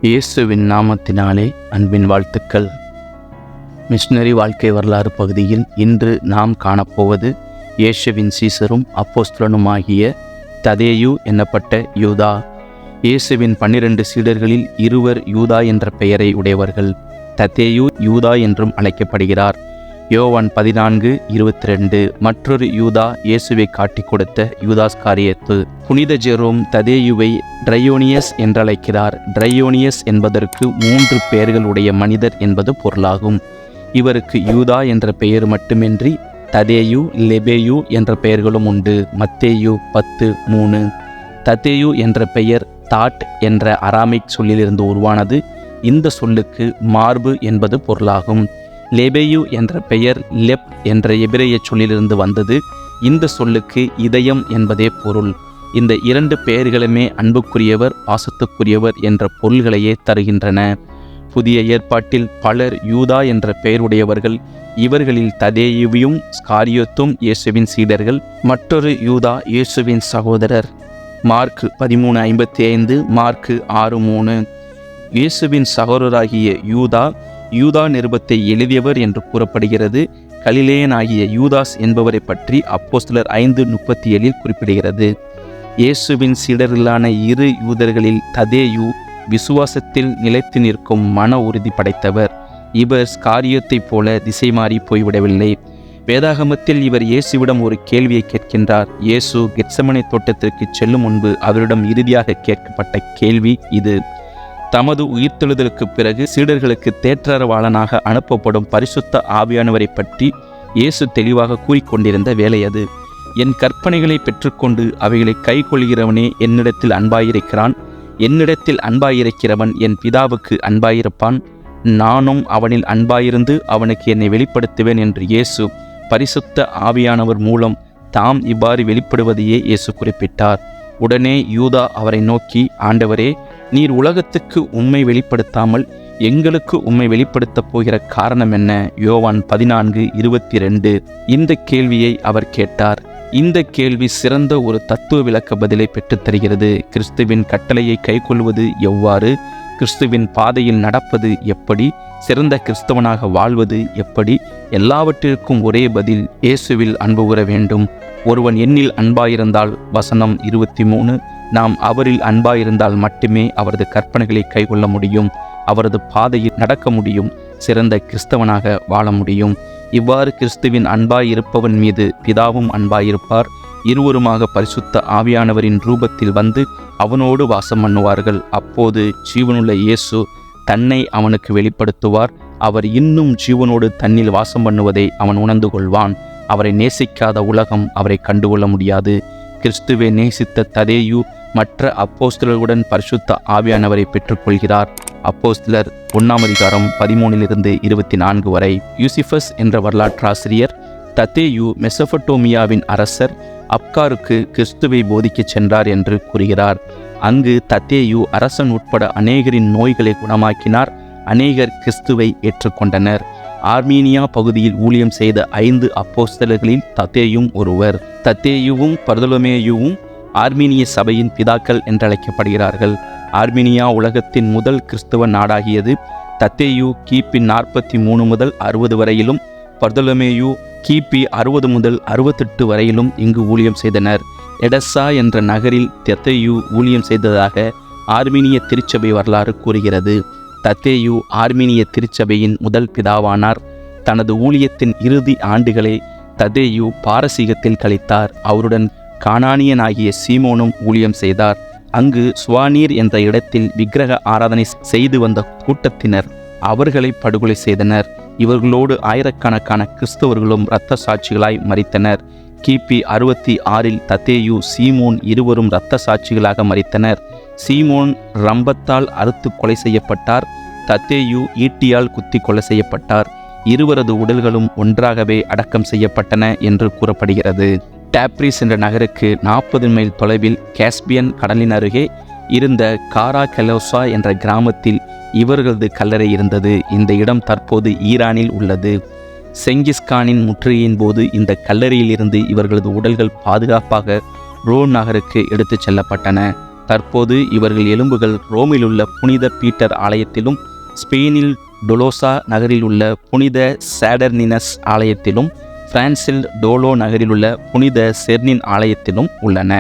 இயேசுவின் நாமத்தினாலே அன்பின் வாழ்த்துக்கள். மிஷனரி வாழ்க்கை வரலாறு பகுதியில் இன்று நாம் காணப்போவது இயேசுவின் சீசரும் அப்போஸ்தலனுமாகிய ததேயு என்னப்பட்ட யூதா. இயேசுவின் 12 சீடர்களில் இருவர் யூதா என்ற பெயரை உடையவர்கள். ததேயு யூதா என்றும் அழைக்கப்படுகிறார். யோவான் 14:22. மற்றொரு யூதா இயேசுவை காட்டிக் கொடுத்த யூதாஸ்காரியத்து. புனித ஜெரோம் ததேயுவை ட்ரையோனியஸ் என்றழைக்கிறார். ட்ரையோனியஸ் என்பதற்கு 3 பெயர்களுடைய மனிதர் என்பது பொருளாகும். இவருக்கு யூதா என்ற பெயர் மட்டுமின்றி ததேயு, லெபேயு என்ற பெயர்களும் உண்டு. மத்தேயு 10:3. ததேயு என்ற பெயர் தாட் என்ற அராமிக் சொல்லிலிருந்து உருவானது. இந்த சொல்லுக்கு மார்பு என்பது பொருளாகும். லெபேயு என்ற பெயர் லெப் என்ற எபிரேய சொல்லிலிருந்து வந்தது. இந்த சொல்லுக்கு இதயம் என்பதே பொருள். இந்த 2 பெயர்களுமே அன்புக்குரியவர், பாசத்துக்குரியவர் என்ற பொருள்களையே தருகின்றன. புதிய ஏற்பாட்டில் பலர் யூதா என்ற பெயருடையவர்கள். இவர்களில் ததேயுவும் ஸ்காரியோத்தும் இயேசுவின் சீடர்கள். மற்றொரு யூதா இயேசுவின் சகோதரர். Mark 13:55, mark 6:3. இயேசுவின் சகோதரராகிய யூதா நிருபத்தை எழுதியவர் என்று கூறப்படுகிறது. கலிலேயனாகிய யூதாஸ் என்பவரை பற்றி அப்போஸ்தலர் 5:37 குறிப்பிடுகிறது. இயேசுவின் சீடர்களான 2 யூதர்களில் ததேயு விசுவாசத்தில் நிலைத்து நிற்கும் மன உறுதி படைத்தவர். இவர் ஸ்காரியோத்தைப் போல திசை மாறி போய்விடவில்லை. வேதாகமத்தில் இவர் இயேசுவிடம் ஒரு கேள்வியை கேட்கின்றார். இயேசு கெத்செமனே தோட்டத்திற்கு செல்லும் முன்பு அவரிடம் இறுதியாக கேட்கப்பட்ட கேள்வி இது. தமது உயிர்த்தெழுதலுக்கு பிறகு சீடர்களுக்கு தேற்றரவாளனாக அனுப்பப்படும் பரிசுத்த ஆவியானவரை பற்றி இயேசு தெளிவாக கூறிக்கொண்டிருந்த வேலை அது. என் கற்பனைகளை பெற்றுக்கொண்டு அவைகளை கை கொள்கிறவனே என்னிடத்தில் அன்பாயிருக்கிறான். என்னிடத்தில் அன்பாயிருக்கிறவன் என் பிதாவுக்கு அன்பாயிருப்பான். நானும் அவனில் அன்பாயிருந்து அவனுக்கு என்னை வெளிப்படுத்துவேன் என்று இயேசு பரிசுத்த ஆவியானவர் மூலம் தாம் இவ்வாறு வெளிப்படுவதையே இயேசு குறிப்பிட்டார். உடனே யூதா அவரை நோக்கி, ஆண்டவரே, நீர் உலகத்துக்கு உம்மை வெளிப்படுத்தாமல் எங்களுக்கு உம்மை வெளிப்படுத்தப் போகிற காரணம் என்ன? யோவான் 14:22. இந்த கேள்வியை அவர் கேட்டார். இந்த கேள்வி சிறந்த ஒரு தத்துவ விளக்க பதிலை பெற்றுத்தருகிறது. கிறிஸ்துவின் கட்டளையை கைக்கொள்வது எவ்வாறு, கிறிஸ்துவின் பாதையில் நடப்பது எப்படி, சிறந்த கிறிஸ்தவனாக வாழ்வது எப்படி, எல்லாவற்றிற்கும் ஒரே பதில், இயேசுவில் அன்பு கூற வேண்டும். ஒருவன் என்னில் அன்பாயிருந்தால், வசனம் 23, நாம் அவரில் அன்பாயிருந்தால் மட்டுமே அவரது கற்பனைகளை கைக்கொள்ள முடியும், அவரது பாதையில் நடக்க முடியும், சிறந்த கிறிஸ்தவனாக வாழ முடியும். இவ்வாறு கிறிஸ்துவின் அன்பாயிருப்பவன் மீது பிதாவும் அன்பாயிருப்பார். இருவருமாக பரிசுத்த ஆவியானவரின் ரூபத்தில் வந்து அவனோடு வாசம் பண்ணுவார்கள். அப்போது ஜீவனுள்ள இயேசு தன்னை அவனுக்கு வெளிப்படுத்துவார். அவர் இன்னும் ஜீவனோடு தன்னில் வாசம் பண்ணுவதை அவன் உணர்ந்து கொள்வான். அவரை நேசிக்காத உலகம் அவரை கண்டுகொள்ள முடியாது. கிறிஸ்துவை நேசித்த ததேயு மற்ற அப்போஸ்தலர்களுடன் பரிசுத்த ஆவியானவரை பெற்றுக்கொள்கிறார். அப்போஸ்தலர் 1:13-24 வரை. யூசிஃபஸ் என்ற வரலாற்றாசிரியர் ததேயு மெசொப்பொட்டேமியாவின் அரசர் அப்காருக்கு கிறிஸ்துவை போதிக்கச் சென்றார் என்று கூறுகிறார். அங்கு ததேயு அரசன் உட்பட அநேகரின் நோய்களை குணமாக்கினார். அநேகர் கிறிஸ்துவை ஏற்றுக்கொண்டனர். ஆர்மீனியா பகுதியில் ஊழியம் செய்த 5 அப்போஸ்தலர்களில் ததேயும் ஒருவர். ததேயுவும் பர்தலோமேயுவும் ஆர்மீனிய சபையின் பிதாக்கள் என்றழைக்கப்படுகிறார்கள். ஆர்மீனியா உலகத்தின் முதல் கிறிஸ்தவ நாடாகியது. ததேயு கிபி 43 முதல் 60 வரையிலும், பர்தலோமேயு கிபி 60 முதல் 68 வரையிலும் இங்கு ஊழியம் செய்தனர். எடெஸ்ஸா என்ற நகரில் ததேயு ஊழியம் செய்ததாக ஆர்மீனிய திருச்சபை வரலாறு கூறுகிறது. ததேயு ஆர்மீனிய திருச்சபையின் முதல் பிதாவானார். தனது ஊழியத்தின் இறுதி ஆண்டுகளை ததேயு பாரசீகத்தில் கழித்தார். அவருடன் கானானியனாகிய சீமோனும் ஊழியம் செய்தார். அங்கு சுவானீர் என்ற இடத்தில் விக்கிரக ஆராதனை செய்து வந்த கூட்டத்தினர் அவர்களை படுகொலை செய்தனர். இவர்களோடு ஆயிரக்கணக்கான கிறிஸ்தவர்களும் இரத்த சாட்சிகளாய் மரித்தனர். கிபி 66 ததேயு, சீமோன் இருவரும் இரத்த சாட்சிகளாக மரித்தனர். சீமோன் ரம்பத்தால் அறுத்து கொலை செய்யப்பட்டார். ததேயு ஈட்டியால் குத்தி கொலை செய்யப்பட்டார். இருவரது உடல்களும் ஒன்றாகவே அடக்கம் செய்யப்பட்டன என்று கூறப்படுகிறது. டாப்ரிஸ் என்ற நகருக்கு 40 மைல் தொலைவில் காஸ்பியன் கடலின் அருகே இருந்த காரா கெலோசா என்ற கிராமத்தில் இவர்களது கல்லறை இருந்தது. இந்த இடம் தற்போது ஈரானில் உள்ளது. செங்கிஸ்கானின் முற்றுகையின் போது இந்த கல்லறையில் இருந்து இவர்களது உடல்கள் பாதுகாப்பாக ரோம் நகருக்கு எடுத்துச் செல்லப்பட்டன. தற்போது இவர்கள் எலும்புகள் ரோமில் உள்ள புனித பீட்டர் ஆலயத்திலும், ஸ்பெயினில் டொலோசா நகரில் உள்ள புனித சேடர்னினஸ் ஆலயத்திலும், பிரான்சில் டோலோ நகரில் உள்ள புனித செர்னின் ஆலயத்திலும் உள்ளன.